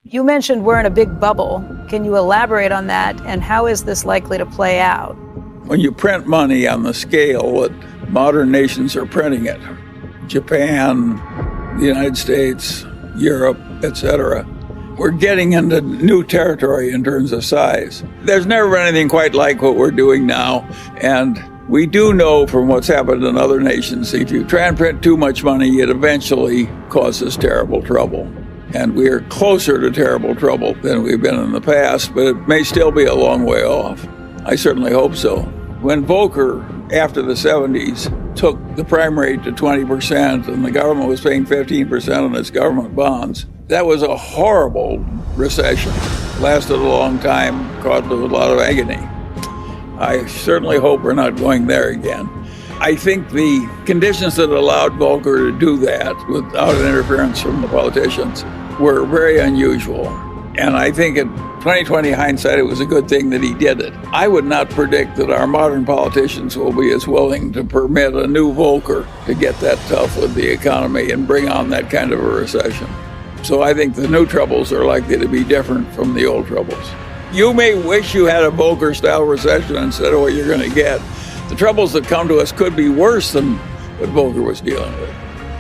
You mentioned we're in a big bubble. Can you elaborate on that, and how is this likely to play out? When you print money on the scale that modern nations are printing it, Japan, the United States, Europe, etc., we're getting into new territory in terms of size. There's never been anything quite like what we're doing now, and we do know from what's happened in other nations, if you try and print too much money, it eventually causes terrible trouble. And we are closer to terrible trouble than we've been in the past, but it may still be a long way off. I certainly hope so. When Volcker, after the 70s, took the prime rate to 20% and the government was paying 15% on its government bonds, that was a horrible recession. It lasted a long time, caused a lot of agony. I certainly hope we're not going there again. I think the conditions that allowed Volcker to do that without interference from the politicians were very unusual. And I think in 2020 hindsight, it was a good thing that he did it. I would not predict that our modern politicians will be as willing to permit a new Volcker to get that tough with the economy and bring on that kind of a recession. So I think the new troubles are likely to be different from the old troubles. You may wish you had a Volcker-style recession instead of what you're going to get. The troubles that come to us could be worse than what Volcker was dealing with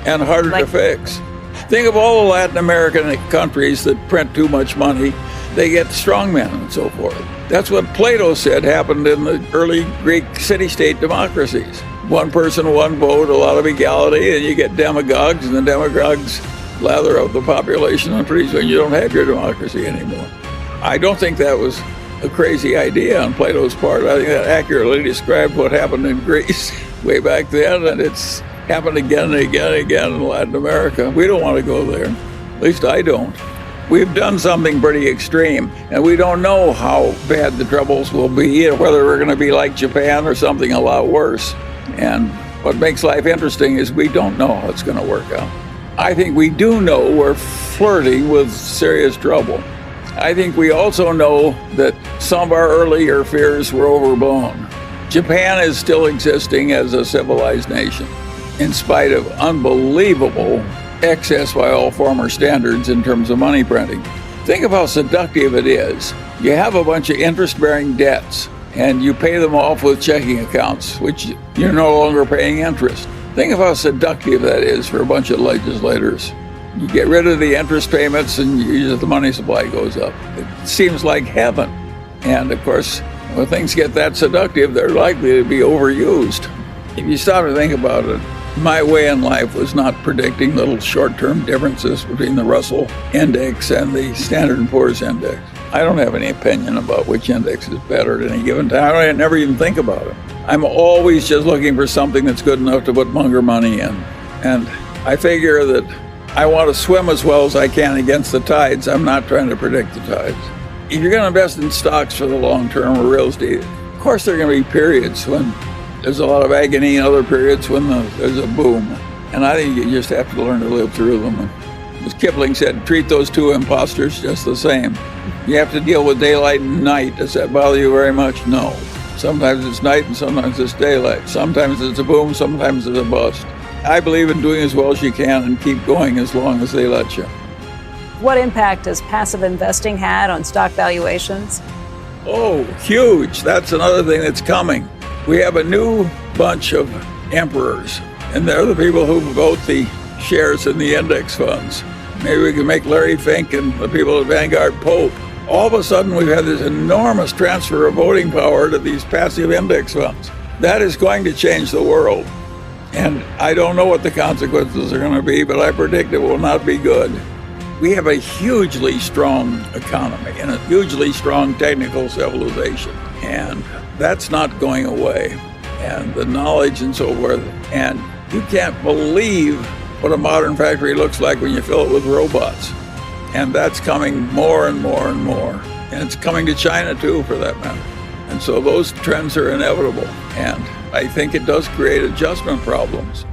and harder to fix. Think of all the Latin American countries that print too much money. They get strongmen and so forth. That's what Plato said happened in the early Greek city-state democracies. One person, one vote, a lot of equality, and you get demagogues, and the demagogues lather up the population, and pretty soon you don't have your democracy anymore. I don't think that was a crazy idea on Plato's part. I think that accurately described what happened in Greece way back then, and it's happened again and again and again in Latin America. We don't want to go there. At least I don't. We've done something pretty extreme, and we don't know how bad the troubles will be, whether we're going to be like Japan or something a lot worse. And what makes life interesting is we don't know how it's going to work out. I think we do know we're flirting with serious trouble. I think we also know that some of our earlier fears were overblown. Japan is still existing as a civilized nation, in spite of unbelievable excess by all former standards in terms of money printing. Think of how seductive it is. You have a bunch of interest-bearing debts, and you pay them off with checking accounts, which you're no longer paying interest. Think of how seductive that is for a bunch of legislators. You get rid of the interest payments and the money supply goes up. It seems like heaven. And of course, when things get that seductive, they're likely to be overused. If you stop to think about it, my way in life was not predicting little short-term differences between the Russell index and the Standard & Poor's index. I don't have any opinion about which index is better at any given time. I never even think about it. I'm always just looking for something that's good enough to put munger money in. And I figure that I want to swim as well as I can against the tides. I'm not trying to predict the tides. If you're going to invest in stocks for the long term or real estate, of course there are going to be periods when there's a lot of agony and other periods when there's a boom. And I think you just have to learn to live through them. And as Kipling said, treat those two imposters just the same. You have to deal with daylight and night. Does that bother you very much? No. Sometimes it's night and sometimes it's daylight. Sometimes it's a boom, sometimes it's a bust. I believe in doing as well as you can and keep going as long as they let you. What impact has passive investing had on stock valuations? Oh, huge. That's another thing that's coming. We have a new bunch of emperors, and they're the people who vote the shares in the index funds. Maybe we can make Larry Fink and the people at Vanguard Pope. All of a sudden, we've had this enormous transfer of voting power to these passive index funds. That is going to change the world. And I don't know what the consequences are going to be, but I predict it will not be good. We have a hugely strong economy and a hugely strong technical civilization, and that's not going away. And the knowledge and so forth. And you can't believe what a modern factory looks like when you fill it with robots. And that's coming more and more and more. And it's coming to China too, for that matter. And so those trends are inevitable. And I think it does create adjustment problems.